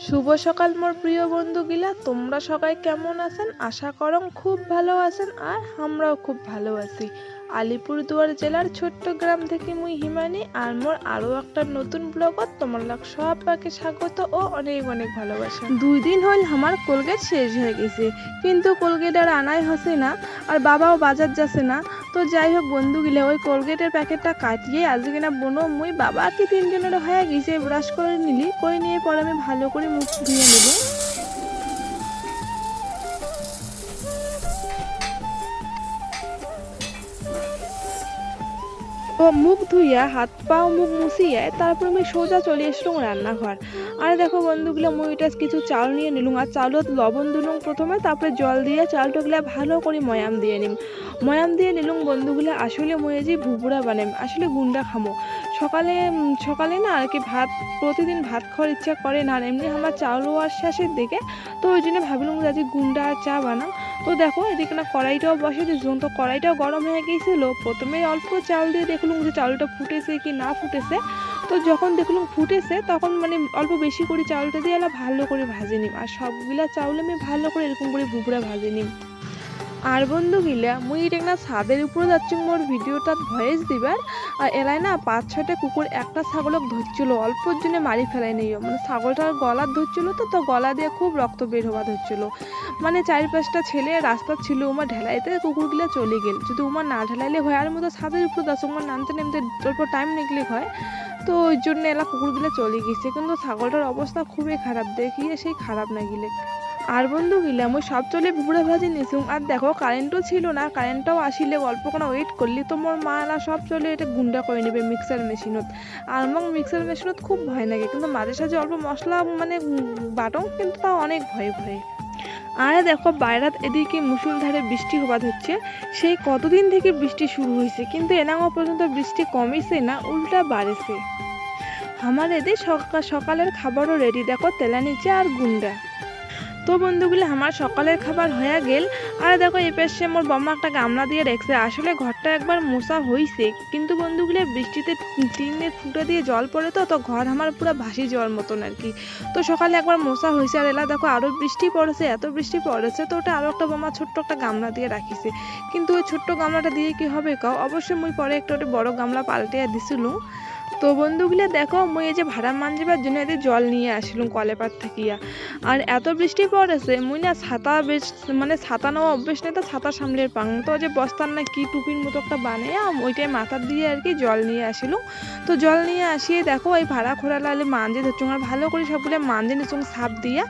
শুভ সকাল মোর প্রিয় বন্ধুগিলা, তোমরা সবাই কেমন আছেন? আশা করং খুব ভালো আছেন আর আমরাও খুব ভালো আছি। আলিপুরদুয়ার জেলার ছোট্ট গ্রাম থেকে মুই হিমানি আর মোর আরো একটা নতুন ব্লগত তোমার সবাইকে স্বাগত ও অনেক অনেক ভালোবাসা। 2 দিন হল আমার কোলগেট শেষ হয়ে গেছে, কিন্তু কোলগেট আর আনাই হচ্ছে না আর বাবাও বাজার যাচ্ছে না। তো যাই হোক বন্ধুগুলো, ওই কোলগেটের প্যাকেটটা কাটিয়ে আজকে না বোনো মুই বাবা কি তিনজনের হয়ে গেছে ব্রাশ করে নিয়ে পরে আমি ভালো করে মুখ ধুয়ে নিব। ও মুখ ধুইয়া হাত পা মুখ মুছিয়ে তারপর আমি সোজা চলে এসলাম রান্নাঘর। আর দেখো বন্ধুগুলো, মুই এটা কিছু চাল নিয়ে নিলুম আর চালত লবণ দিলুম প্রথমে, তারপরে জল দিয়ে চালটাগুলা ভালো করে ময়াম দিয়ে নিলুম বন্ধুগুলো। আসলে মুই যে ভুবুড়া বানাম, আসলে গুন্ডা খামো। সকালে না আর কি প্রতিদিন ভাত খাওয়ার ইচ্ছা করে না, আর এমনি আমার চাউলও আর শেষের দিকে, তো ওই জন্য ভাবলাম যে আজকে গুন্ডা আর চা বানাম। তো দেখো এদিকে না কড়াইটাও বসে দিয়েছিলাম, তো কড়াইটাও গরম হয়ে গিয়েছিল। প্রথমে অল্প চাল দিয়ে দেখলাম যে চাউলটা ফুটেছে কি না ফুটেছে। তো যখন দেখলাম ফুটেছে তখন মানে অল্প বেশি করে চাউলটা দিয়ে ভালো করে ভাজে নিম, আর সবগুলা চাউল আমি ভালো করে এরকম করে ভুবুড়া ভাজে নিম। আর বন্ধুগুলা, মুই এটা না ছাদের উপরে যাচ্ছি মোর ভিডিওটা ভয়েস দিবার। আর এলাই না 5-6টা কুকুর একটা ছাগলক ধরছিল, অল্পর জন্য মারি ফেলাই নিও, মানে ছাগলটার গলা ধরছিল, তো গলা দিয়ে খুব রক্ত বের হওয়া ধরছিল। মানে 4-5টা ছেলে রাস্তা ছিল, উমার ঢেলাইতে কুকুরগুলা চলে গেল। যদি উমার না ঢেলাইলে হয়, আর মতো ছাদের উপরে যাচ্ছে উমার নামতে অল্প টাইম নিগলে হয়, তো ওই জন্য এলা কুকুরগুলো চলে গেছে। কিন্তু ছাগলটার অবস্থা খুবই খারাপ, দেখিয়ে সেই খারাপ না গেলে। আর বন্ধুগুলা, আমি সব চলে ভুবুড়া ভাজি নিছুম। আর দেখো কারেন্টও ছিল না, কারেন্টটাও আসিলে অল্প কোনো ওয়েট করলি তো মোর মা এলা সব চলে এটা গুন্ডা করে নেবে মিক্সার মেশিনত। আর আমার মিক্সার মেশিনত খুব ভয় লাগে, কিন্তু মাঝে সাঝে অল্প মশলা মানে বাটং, কিন্তু তাও অনেক ভয়ে। আর দেখো বাইরাত এদিকে মুষলধারে বৃষ্টি হওয়া হচ্ছে। সেই কতদিন থেকে বৃষ্টি শুরু হয়েছে, কিন্তু এনাও পর্যন্ত বৃষ্টি কমেছে না, উল্টা বাড়েছে। আমার এদের সকালের খাবারও রেডি, দেখো তেলানিচা আর গুন্ডা। তো বন্ধুগুলো, আমার সকালের খাবার হয়ে গেল। আর দেখো এই পাশে মোর বম্মা একটা গামলা দিয়ে রেখেছে। আসলে ঘরটা একবার মোছা হয়েছে, কিন্তু বন্ধুগুলো বৃষ্টিতে টিনের ফুটা দিয়ে জল পড়ে, তো ঘর আমার পুরো ভাসি যাওয়ার মতন আর কি। তো সকালে একবার মোছা হয়েছে, আর এলা দেখো আরো বৃষ্টি পড়েছে, এত বৃষ্টি পড়েছে, তো ওটা আরো একটা বম্মা ছোট্ট একটা গামলা দিয়ে রাখিছে। কিন্তু ওই ছোট্ট গামলাটা দিয়ে কি হবে কাও, অবশ্যই মুই পরে একটা বড় গামলা পাল্টে দিছিলুম। তো বন্ধুগুলো দেখো, মুই এই যে ভাড়া মানজিবার জন্য এদের জল নিয়ে আসলাম কলেপার থাকিয়া। আর এত বৃষ্টি পড়েছে, মুই না ছাতা নেওয়া অভ্যেস নেই, তো ছাতা সামলের পাং, তো যে বস্তার না কি টুপির মতো একটা বানাইয়া ওইটাই মাথার দিয়ে আর কি জল নিয়ে আসিলাম। তো জল নিয়ে আসিয়ে দেখো এই ভাড়া খোরা লালে মাঞ্জে ধরছ, আর ভালো করে সবগুলো মাঞ্জে নিচ্ছ সাপ দিয়া,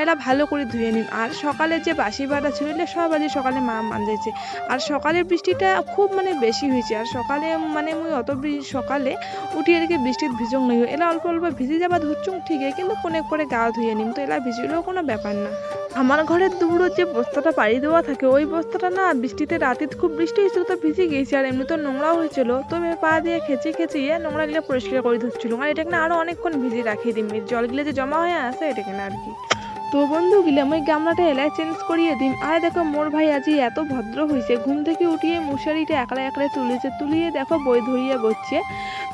এরা ভালো করে ধুয়ে নিম। আর সকালে যে বাসি ভাড়া ছিল সব আজ সকালে মা মাঞ্জেছে। আর সকালের বৃষ্টিটা খুব মানে বেশি হয়েছে, আর সকালে মানে মুই অত সকালে উঠি এদিকে বৃষ্টির ভিজং নই, এলা অল্প ভিজে যাবা ধরছুং ঠিকই, কিন্তু কোনে করে গা ধুয়ে নিম, তো এলা ভিজলেও কোনো ব্যাপার না। আমার ঘরের দূরত যে বস্তাটা পাড়ি দেওয়া থাকে, ওই বস্তাটা না বৃষ্টিতে রাতে খুব বৃষ্টি হয়েছিল, তো ভিজে গিয়েছে, আর এমনি তো নোংরাও হয়েছিল, তো আমি পা দিয়ে খেচিয়ে নোংরাগুলো পরিষ্কার করে ধরছিল। আর এটাকে না আরো অনেকক্ষণ ভিজে রাখিয়ে দিম, জলগুলো যে জমা হয়ে আসে এটাকে না আর কি। তো বন্ধুগুলো, আমি গামলাটা এলাই চেঞ্জ করিয়ে দিম। আর দেখো মোর ভাই আজি এত ভদ্র হয়েছে, ঘুম থেকে উঠিয়ে মশারিটা একলা তুলিয়ে দেখো বই ধরিয়ে বসছে।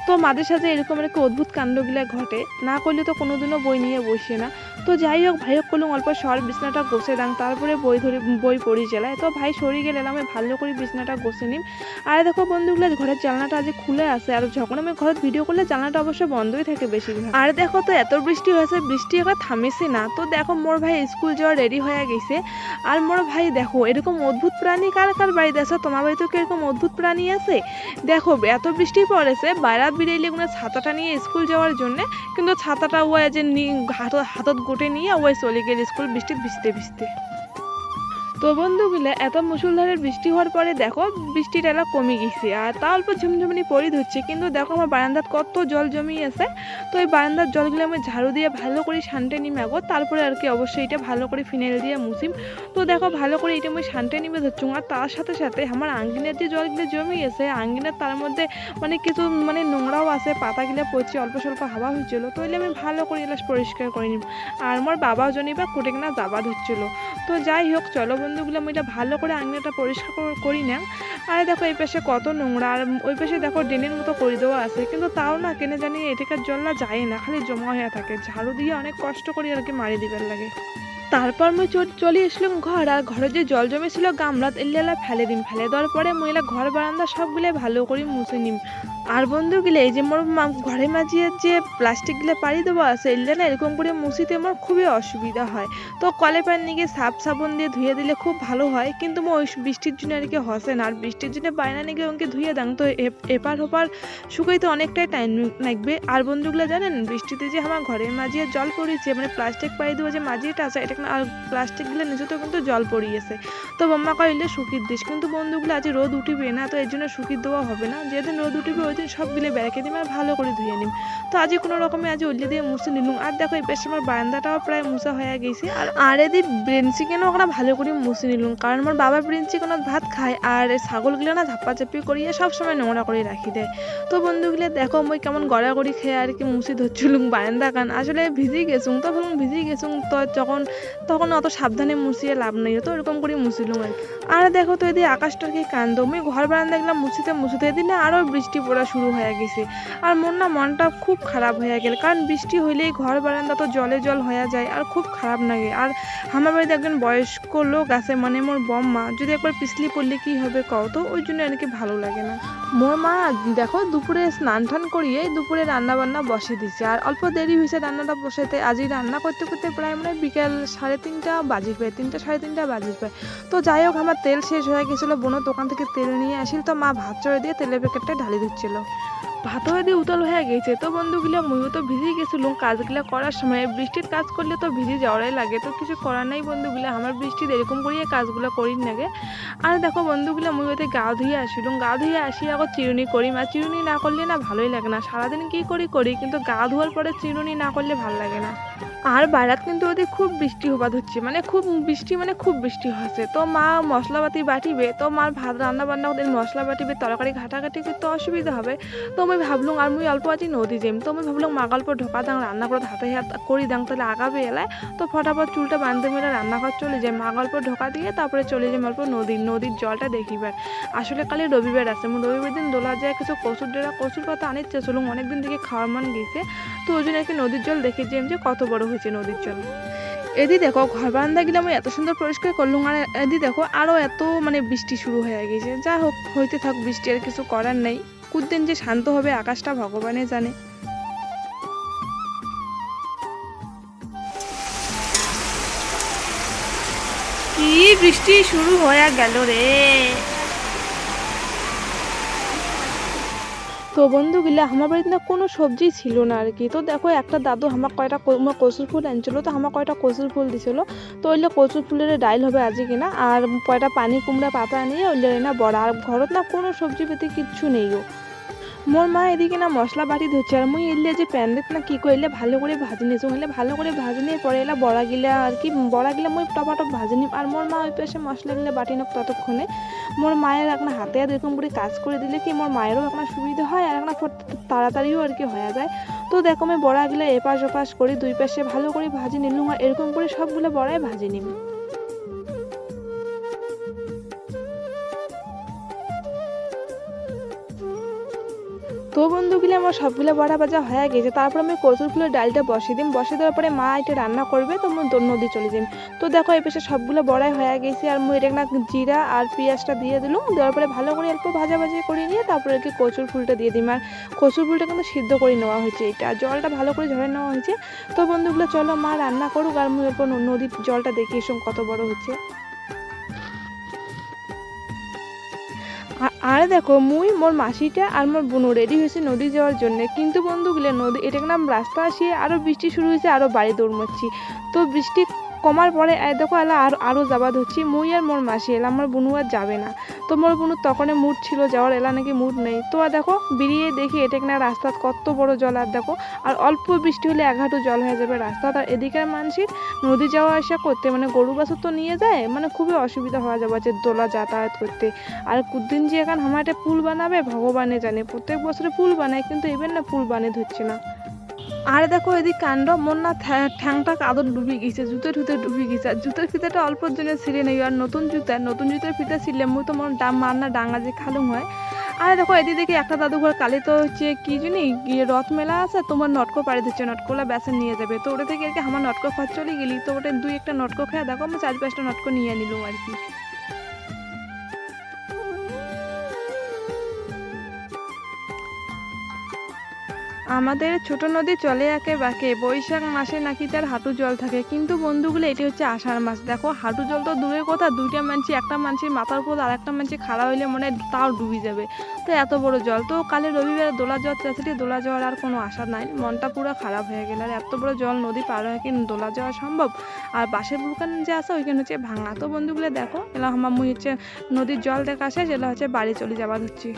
তো মাঝে সাঝে এরকম অদ্ভুত কাণ্ডগুলা ঘটে, না করলে তো কোনোদিনও বই নিয়ে বসে না। তো যাই হোক ভাইক করলাম অল্প সর বিছনাটা গোছে দাং, তারপরে বই পড়ি চালায়। তো ভাই সরি গেলে আমি ভালো করে বিছনাটা গোছে নিম। আর দেখো বন্ধুগুলো, ঘরের জানলাটা আজ খুলে আছে, আর যখন আমি ঘরে ভিডিও করলে জানলাটা অবশ্য বন্ধই থাকে বেশিরভাগ। আর দেখো তো এত বৃষ্টি হয়েছে, বৃষ্টি এখন থামেছে না। তো দেখো মোর ভাই স্কুল যাওয়া রেডি হয়ে গেছে। আর মোর ভাই দেখো এরকম অদ্ভুত প্রাণী কার বাড়িতে আছে, তোমার বাড়িতেও কি এরকম অদ্ভুত প্রাণী আছে? দেখো এত বৃষ্টি পড়েছে, বাইরে বেরিয়ে ছাতাটা নিয়ে স্কুল যাওয়ার জন্য, কিন্তু ছাতাটা ও যে হাতত গোটে নিয়ে ওই চলে গেল স্কুল বৃষ্টিতে ভিজতে। তো বন্ধুগুলো, এত মুষলধারে বৃষ্টি হওয়ার পরে দেখো বৃষ্টিটা এলা কমে গেছে, আর তা অল্প ঝুমঝুমনি পড়ি ধরছে, কিন্তু দেখো আমার বারান্দাত কত জল জমিয়ে আছে। তো এই বারান্দার জলগুলো আমি ঝাড়ু দিয়ে ভালো করে শান্তে নিমে আগো, তারপরে আর কি অবশ্যই এটা ভালো করে ফিনাইল দিয়ে মুছিম। তো দেখো ভালো করে এটা আমি শান্তে নিমে ধরছি। আর তার সাথে সাথে আমার আঙ্গিনের যে জলগুলো জমিয়েছে, আঙ্গিনের তার মধ্যে মানে কিছু মানে নোংরাও আছে, পাতাগুলো পড়ছে, অল্প স্বল্প হাওয়া হয়েছিল, তো এলে আমি ভালো করে এলাচ পরিষ্কার করে নিব। আর আমার বাবাও জনিবা কুটে কিনা যাবা ধরছিল। তো যাই হোক চলো বন্ধু, বন্ধুগুলো আমি এটা ভালো করে আঙিনাটা পরিষ্কার করি না। আর দেখো এই পাশে কত নোংরা, আর ওই পাশে দেখো ড্রেনের মতো করে দেওয়া আছে, কিন্তু তাও না কেনে জানি এটাকার জলটা যায় না, খালি জমা হয়ে থাকে। ঝাড়ু দিয়ে অনেক কষ্ট করে আর কি মারি দিবার লাগে। তারপর মুই চলে আসলাম ঘর, আর ঘরে যে জল জমেছিল গামলাত এল্লা ফেলে দিম। ফেলে দেওয়ার পরে মহিলা ঘর বারান্দা সবগুলো ভালো করে মুছে নিম। আর বন্ধুগুলো এই যে মোর ঘরে মাঝিয়ে যে প্লাস্টিকগুলো পাড়ি দেওয়া আছে এগুলো না এরকম করে মুছিতে আমার খুবই অসুবিধা হয়। তো কলে পানি নিয়ে সাপ সাবুন দিয়ে ধুয়ে দিলে খুব ভালো হয়, কিন্তু ওই বৃষ্টির জন্য আর কি হসে না। আর বৃষ্টির জন্য বাইনা নিয়ে ওকে ধুয়ে দাং, তো এপার ওপার শুকাইতে অনেকটাই টাইম লাগবে। আর বন্ধুগুলো জানেন বৃষ্টিতে যে আমার ঘরে মাঝিয়ে জল পড়িয়েছে, মানে প্লাস্টিক পাড়ি দেওয়া যে মাঝিটা আছে এটা আর প্লাস্টিকগুলো নিচেতেও কিন্তু জল পড়িয়েছে। তো বম্মা কইলে শুকিয়ে দিস, কিন্তু বন্ধুগুলো আজ রোদ উঠিবে না, তো এর জন্য শুকিয়ে দেওয়া হবে না। যেদিন রোদ উঠিবে ওই দিন সবগুলো বেড়াকে দিম আর ভালো করে ধুয়ে নিম। তো আজ কোনো রকমে আজ উল্লে দিয়ে মুছে নিলুম। আর দেখো এই পাশে আমার বারান্দাটাও প্রায় মুছা হয়ে গেছে। আর এদিকে ব্রেঞ্চি কেন ওখানে ভালো করে মুছে নিলুম, কারণ আমার বাবা ব্রেঞ্চি কোনো ভাত খায়, আর ছাগলগুলো না ঝাপ্পাঝাপ্পি করিয়ে সবসময় নোংরা করে রাখি দেয়। তো বন্ধুগুলো দেখো মই কেমন গড়াগড়ি খেয়ে আর কি মুছি ধরছিলুম বারান্দা কান, আসলে ভিজে গেছুম। তো ভাবলাম ভিজে গেছুম তো তখন অত সাবধানে মুছিয়ে লাভ নেই, তো এরকম করে মুছিলুম আর কি। আর দেখো তো এদিকে আকাশটার কি কান্দ, আমি ঘর বারান্দা গেলাম মুছিতে এদিন না আরো বৃষ্টি পড়া শুরু হয়ে গেছে। আর মনটা খুব খারাপ হয়ে গেল, কারণ বৃষ্টি হইলেই ঘর বারান্দা তো জলে জল হয়ে যায় আর খুব খারাপ লাগে। আর আমার বাড়িতে একজন বয়স্ক লোক আছে, মানে মোর বম্মা, যদি একবার পিছলি পড়লে কি হবে কও, তো ওই জন্য আর কি ভালো লাগে না। মোর মা দেখো দুপুরে স্নান টান করিয়ে দুপুরে রান্না বান্না বসে দিছে, আর অল্প দেরি হয়েছে রান্নাটা বসাতে। আজই রান্না করতে করতে প্রায় মানে বিকেল 3:30 বাজির পায়, 3টা 3:30 বাজির পায়। তো যাই হোক আমার তেল শেষ হয়ে গেছিলো, বোনের দোকান থেকে তেল নিয়ে আসিল, তো মা ভাত চড়ে দিয়ে তেলের প্যাকেটটা ঢালি দিচ্ছিল। ভাত হয়ে দিয়ে উতল হয়ে গেছে। তো বন্ধুগুলো মুইও তো ভিজে গেছিলাম কাজগুলো করার সময়। বৃষ্টির কাজ করলে তো ভিজে যাওয়াই লাগে, তো কিছু করার নাই বন্ধুগুলো, আমার বৃষ্টির এরকম করিয়ে কাজগুলো করি লাগে। আর দেখো বন্ধুগুলো মুই ওতে গা ধুয়ে আসিলাম, গা ধুয়ে আসি আবার চিরুনি করি। আর চিরুনি না করলে না ভালোই লাগে না, সারাদিন কি করি, কিন্তু গা ধোয়ার পরে চিরুনি না করলে ভালো লাগে না। আর বাইরাত কিন্তু ওদের খুব বৃষ্টি হবার হচ্ছে, মানে খুব বৃষ্টি হচ্ছে। তো মা মশলাপাতি বাটিবে, তো মার ভাত রান্না বান্না ওদের মশলা বাটিবে, তরকারি ঘাটাঘাটি করতে অসুবিধা হবে। তো আমি ভাবলুম আর মুই অল্প আছি নদী যাইম, তো আমি ভাবলাম মা গল্প ঢোকা দাং রান্না করে হাতে হাত করি দাং, তাহলে আগাবে এলায়। তো ফটাফট চুলটা বাঁধতে মেলে রান্নাঘর চলে যায়, মা গল্প ঢোকা দিয়ে তারপরে চলে যাই অল্প নদীর জলটা দেখিবার। আসলে কালি রবিবার আছে, রবিবার দিন দোলা যায় কিছু কচুর পাতা আনিচ্ছে চলুন, অনেকদিন থেকে খাওয়ার মান গেছে। তো ওই জন্য একটু নদীর জল দেখে যাই যে কত বড় হয়েছে নদীর জল। এদি দেখো ঘর বারান্দা গেলে আমি এত সুন্দর পরিষ্কার করলুম, আর এদি দেখো আরো এত মানে বৃষ্টি শুরু হয়ে গেছে। যা হোক হইতে থাক বৃষ্টি, আর কিছু করার নেই। কুদিন যে শান্ত হবে আকাশটা ভগবানে জানে। কি বৃষ্টি শুরু হয়ে গেল রে। তো বন্ধুগুলা আমার বাড়িতে না কোনো সবজি ছিল না আর কি। তো দেখো একটা দাদু আমার কয়টা কচুর ফুল আনছিল, তো আমার কয়টা কচুর ফুল দিছিল। তো ওইলে কচুর ফুলের ডাইল হবে আজকে কিনা, আর কয়টা পানি কুমড়া পাতা নিয়ে ওইলে না বড়া। আর ঘরত না কোনো সবজি পেতে কিচ্ছু নেইও। মোর মা এদিকে না মশলা বাটি ধরছে, আর মুই এলে যে প্যান্ডেট না কি করলে ভালো করে ভাজি নিয়েছি, হলে ভালো করে ভাজি নিয়ে পরে এলা বড়া গিলা আর কি মুই টপাটপ ভাজি নিম। আর মোর মা ওই পাশে মশলা গিলা বাটি নোক ততক্ষণে। মোর মায়ের একটা হাতে আর এরকম করে কাজ করে দিলে কি মোর মায়েরও একটা সুবিধা হয়, আর একটা তাড়াতাড়িও আর কি হয়ে যায়। তো দেখো আমি বড়া গিলা এপাশ ওপাশ করি, দুই পাশে ভালো করে ভাজি নিলুম, আর এরকম করে সবগুলো বড়াই ভাজি নিম। তো বন্ধুগুলো আমার সবগুলো বড়া ভাজা হয়ে গেছে। তারপর আমি কচুর ফুলের ডালটা বসিয়ে দিম, বসিয়ে দেওয়ার পরে মা এটা রান্না করবে, তো আমি নদী চলে যাই। তো দেখো এই পাশে সবগুলো বড়াই হয়ে গেছে, আর মুই এটা না জিরা আর পেঁয়াজটা দিয়ে দিলাম, দেওয়ার পরে ভালো করে অল্প ভাজাভাজি করে নিয়ে তারপরে কি কচুর ফুলটা দিয়ে দিম। আর কচুর ফুলটা কিন্তু সিদ্ধ করে নেওয়া হয়েছে, এটা জলটা ভালো করে ঝরে নেওয়া হয়েছে। তো বন্ধুগুলো চলো মা রান্না করুক, আর মুই অল্প নদীর জলটা দেখি এসব কত বড় হচ্ছে। আর দেখো মুই মোর মাসিটা আর মোর বোনও রেডি হয়েছে নদী যাওয়ার জন্য, কিন্তু বন্ধুগুলো নদী এটা নাম রাস্তা আসিয়ে আরো বৃষ্টি শুরু হয়েছে, আরো বাড়ি দৌড় মারছি। তো বৃষ্টি কমার পরে দেখো এলা আরো যাবা ধরছি, মুই আর মোর মাসি এলা, আমার বোনু আর যাবে না। তো মোর বোনু তখনই মুড ছিল যাওয়ার, এলা নাকি মুড নেই। তো আর দেখো বেরিয়ে দেখি এটা কিনা রাস্তাত কত বড় জল, আর দেখো আর অল্প বৃষ্টি হলে এক হাঁটু জল হয়ে যাবে রাস্তা। আর এদিকের মানুষের নদী যাওয়া আসা করতে মানে গরু বাছুর তো নিয়ে যায়, মানে খুবই অসুবিধা হয়ে যাবে যে দোলা যাতায়াত করতে। আর কুদিন যে এখন আমার একটা পুল বানাবে ভগবানে জানে, প্রত্যেক বছরে পুল বানায় কিন্তু এবার না পুল বানিয়ে ধরছে না। আর দেখো এদিক কাণ্ড মোর না ঠ্যাংটা কাদর ডুবে গেছে, জুতোর ভিতরে ডুবে গেছে। আর জুতোর ফিতাটা অল্পর জন্য ছিঁড়ে নেই, আর নতুন জুতোর ফিতা ছিঁড়লে মুই তো মার না ডাঙা যে খালুম হয়। আর দেখো এদিকে দেখি একটা দাদুঘর কালি তো হচ্ছে কি জানি রথ মেলা আছে, তোমার নটকো পাড়ি দিচ্ছে, নটকোলা বেসে নিয়ে যাবে। তো ওটা থেকে আর কি আমার নটকো খাওয়া চলে গেলি, তো ওটা দুই একটা নটকো খেয়ে দেখো আমি 4-5টা নটকো নিয়ে নিলাম আর কি। আমাদের ছোট নদী চলে একে বাঁকে, বৈশাখ মাসে নাকি তার হাঁটু জল থাকে। কিন্তু বন্ধুগুলো এটি হচ্ছে আষাঢ় মাস, দেখো হাঁটু জল তো দূরের কথা, দুইটা মানছি একটা মানসির মাথার উপর আর একটা মানসি খাড়া হইলে মনে হয় তাও ডুবে যাবে। তো এত বড় জল, তো কালে রবিবারে দোলা যাওয়ার চাষিটি দোলা যাওয়ার আর কোনো আশা নাই, মনটা পুরো খারাপ হয়ে গেল। আর এত বড় জল নদী পার হয়ে কি দোলা যাওয়া সম্ভব? আর বাসের বুলকান যে আছে ওইখানে হচ্ছে ভাঙা। তো বন্ধুগুলো দেখো এলা আমার মুই হচ্ছে নদীর জল দেখা শেষ, এলা হচ্ছে বাড়ি চলে যাবার হচ্ছে।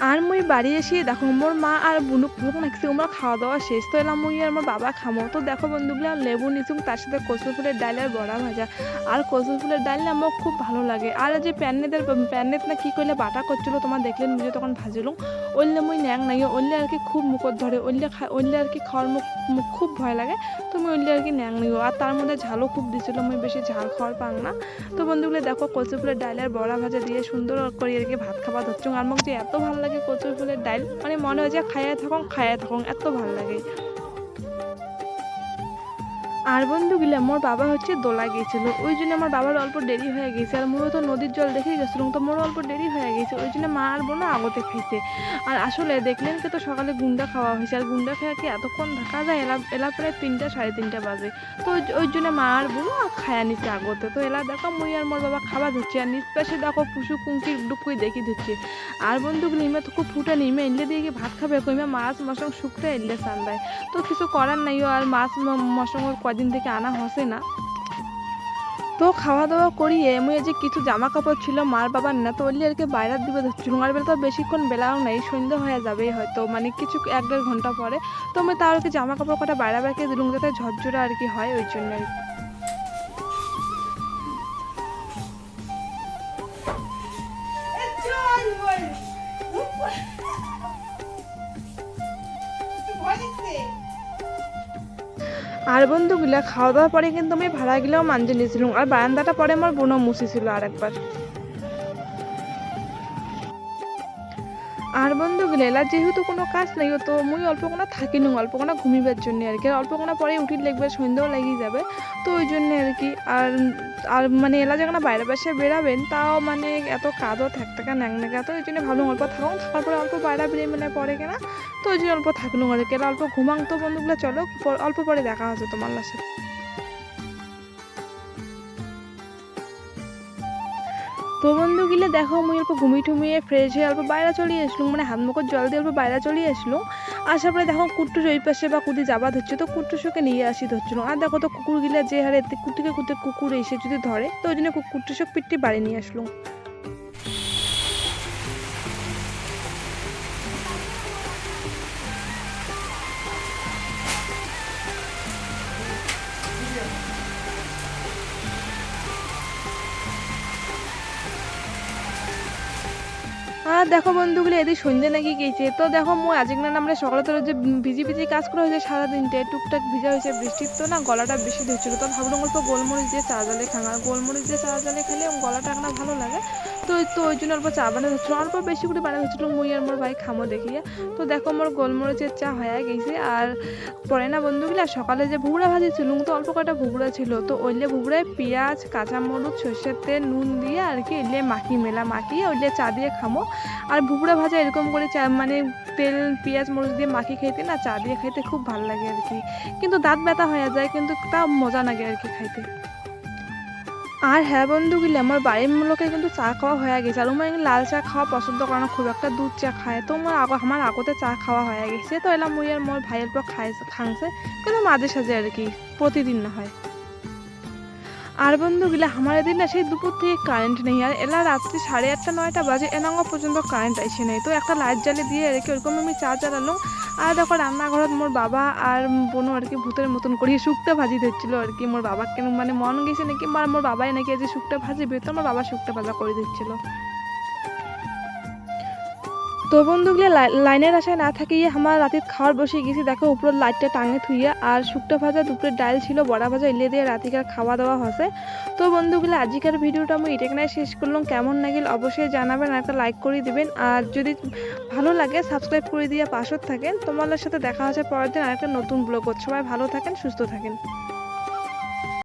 আর মুই বাড়ি এসে দেখো মোর মা আর বুনুক ভুক নাকছি, ওমরা খাওয়া দাওয়া শেষ। তো এলাম মুই আর মোর বাবা খামো। তো দেখো বন্ধুগুলো লেবু নিচুম, তার সাথে কচু ফুলের ডাল আর বড়া ভাজা। আর কচু ফুলের ডাল না আমার খুব ভালো লাগে। আর যে প্যান্নেত না কি করলে বাটা করছিল তোমার দেখলেন বুঝে তখন ভাজিলুম। ওইলে মুই ন্যাং নাই, ওইলে আর কি খুব মুখত ধরে, ওইলে আর কি খাওয়ার মুখ মুখ খুব ভয় লাগে। তো মুই ওইলে আর কি ন্যাং নিও। আর তার মধ্যে ঝালও খুব দিছিল, মুই বেশি ঝাল খাওয়ার পাং না। তো বন্ধুগুলো দেখো কচু ফুলের ডাল আর বড়া ভাজা দিয়ে সুন্দর করে আর কি ভাত খাবার ধরছ। আর মোক যে এত ভালো লাগে কচুর ফুলের ডাল, মানে মনে হয় যে খাইয়া থাকুন এত ভালো লাগে। আর বন্ধুগুলা মোর বাবা হচ্ছে দোলা গিয়েছিল, ওই জন্য আমার বাবার অল্প দেরি হয়ে গেছে। আর মোরও তো নদীর জল দেখেই গেছিলাম, তো মোরও অল্প দেরি হয়ে গেছে, ওই জন্য মা আর বোনা আগতে খাইছে। আর আসলে দেখলেন কি তো সকালে গুন্ডা খাওয়া হয়েছে, আর গুন্ডা খেয়ে কি এতক্ষণ থাকা যায়? এলা প্রায় 3টা 3:30 বাজে। তো ওই জন্য মা আর বোনা খায়া নিছে আগতে। তো এলা দেখো মুই আর মোর বাবা খাওয়া ধরছি, আর নিচ পাশে দেখো পুষু কুঙ্কি ডুবকুই দেখি ধরছি। আর বন্ধুগুলো ইমে তো খুব ফুটা নিমে এলে দিয়ে কি ভাত খাবে, কইমা মাছ মশং শুকতে এলে সান্দায়। তো কিছু করার নাই, আর মাছ মশং কদিন থেকে আনা হসে না। তো খাওয়া দাওয়া করিয়ে মুই যে কিছু জামা কাপড় ছিল মার বাবার না, তো ওইলে আর কি বাইরে দিবে ধরছিলাম। আর বেলা তো বেশিক্ষণ বেলাও নেই, সন্ধ্যা হয়ে যাবেই হয়তো, মানে কিছু 1-1.5 ঘন্টা পরে। তো আমি তার কি জামা কাপড় কটা বাইরে বাইরে দিলুম যাতে ঝরঝরা আর কি হয়, ওই জন্য আর কি। আর বন্ধুগুলা খাওয়া দাওয়ার পরে কিন্তু আমি ভাড়া গেলেও মানজে নিয়েছিলাম, আর বারান্দাটা পরে আমার বোনও মুছেছিল আরেকবার। আর বন্ধুগুলো এলা যেহেতু কোনো কাজ নাই, তো মুই অল্প কোনো থাকি নুম, অল্প কোনো ঘুমিবার জন্য আর কি। আর অল্প কোনো পরে উঠির লাগবে, সন্ধ্যাও লাগিয়ে যাবে, তো ওই জন্য আর কি। আর আর মানে এলা যখন বাইরে বাসে বেরাবেন, তাও মানে এত কাদও থাকতে ন্যাং নাকা, তো ওই জন্য ভাবলাম অল্প থাকুন, থাকার পরে অল্প বাইরে বেরিয়ে মানে পরে কেনা। তো ওই জন্য অল্প থাকলুম আর কি, এলা অল্প ঘুমাং। তো বন্ধুগুলো চলো অল্প পরে দেখা হচ্ছে তোমার সাথে। তো বন্ধুগুলো দেখো মুই অল্প ঘুমিয়ে ফ্রেশ হয়ে অল্প বাইরে চলে আসলুম, মানে হাত মুখের জল দিয়ে অল্প বাইরে চলে আসলুম। আসার পরে দেখো কুট্টুস ওই পাশে বা কুদি যাবা ধরছে, তো কুট্টুসকে নিয়ে আসি ধরছিল। আর দেখো তো কুকুরগুলা যে হারে কুটিকে কুকুর এসে যদি ধরে, তো ওই জন্য কুট্টুসক পিঠটি বাড়ি নিয়ে আসলুম। আর দেখো বন্ধুগুলো এদিকে সন্ধ্যে নাকি গেছে। তো দেখো মুই আজকে না আমরা সকালে তো যে ভিজি কাজ করে হয়েছে সারাদিনটে, টুকটাক ভিজা হয়েছে বৃষ্টির, তো না গলাটা বেশি ধরছিল। তো ভাবলাম অল্প গোলমরিচ দিয়ে চা জালে খাঙা, গোলমরিচ দিয়ে চা জালে খেলে গলাটা একটা ভালো লাগে। তো ওই জন্য অল্প চা বানিয়ে ধরছিল, অল্প বেশি করে বানিয়ে ধরছিল মুই আর মোর ভাই খামো দেখিয়ে। তো দেখো মোর গোলমরিচের চা হয়ে গেছে। আর পরে না বন্ধুগুলা সকালে যে ভুবড়া ভাজিছিলুম, তো অল্প কটা ভুবড়া ছিল, তো ওইলে ভুবড়ায় পেঁয়াজ কাঁচামরিচ সর্ষের তেল নুন দিয়ে আর কি এলে মাখিয়ে ওইলে চা দিয়ে খামো। আর ভুবড়া ভাজা এরকম করে চা মানে তেল পেঁয়াজ মরিচ দিয়ে মাখিয়ে খাইতে না চা দিয়ে খাইতে খুব ভালো লাগে আর কি। কিন্তু দাঁত ব্যথা হয়ে যায়, কিন্তু তা মজা লাগে আর কি খাইতে। আর হ্যাঁ বন্ধুগুলি আমার বাড়ির লোকে কিন্তু চা খাওয়া হয়ে গেছে। আর আমার লাল চা খাওয়া পছন্দ করে না খুব একটা, দুধ চা খায়। তো আমার আগতে চা খাওয়া হয়ে গেছে। তো এলাম মুই আর মোর ভাইয়ের পর খাংছে, কিন্তু মাঝে সাঝে আর কি, প্রতিদিন না হয়। আর বন্ধুগুলা আমার এদিন না সেই দুপুর থেকে কারেন্ট নেই, আর এলা রাত্রি 8:30-9টা বাজে এনাঙ্গ পর্যন্ত কারেন্ট আসে নেই। তো একটা লাইট জ্বালিয়ে দিয়ে রেখে ওরকম আমি চা জ্বালালাম। আর দেখো রান্নাঘরত মোর বাবা আর বোনও আর কি ভূতের মতন করিয়ে শুকটা ভাজি দিচ্ছিল আর কি। মোর বাবা কেন মানে মন গেছে নাকি, মোর বাবাই নাকি আজ শুকটা ভাজিবে, তো আমার বাবা শুকটা ভাজা করে দিচ্ছিল। তো বন্ধুগুলো লাইনের আশায় না থাকিয়ে আমার রাতে খাওয়ার বসে গেছি। দেখো উপরে লাইটটা টাঙে থুইয়া আর শুকটা ভাজা দুপুরের ডাল ছিল, বড়া ভাজা এলে দিয়ে রাতিকার খাওয়া দাওয়া হসে। তো বন্ধুগুলো আজকের ভিডিওটা আমি এটাকে শেষ করলাম। কেমন লাগিল অবশ্যই জানাবেন, আর একটা লাইক করে দিবেন, আর যদি ভালো লাগে সাবস্ক্রাইব করে দিয়ে পাশে থাকেন। তোমাদের সাথে দেখা হচ্ছে পরের দিন আরেকটা নতুন ব্লগ। সবাই ভালো থাকেন, সুস্থ থাকেন।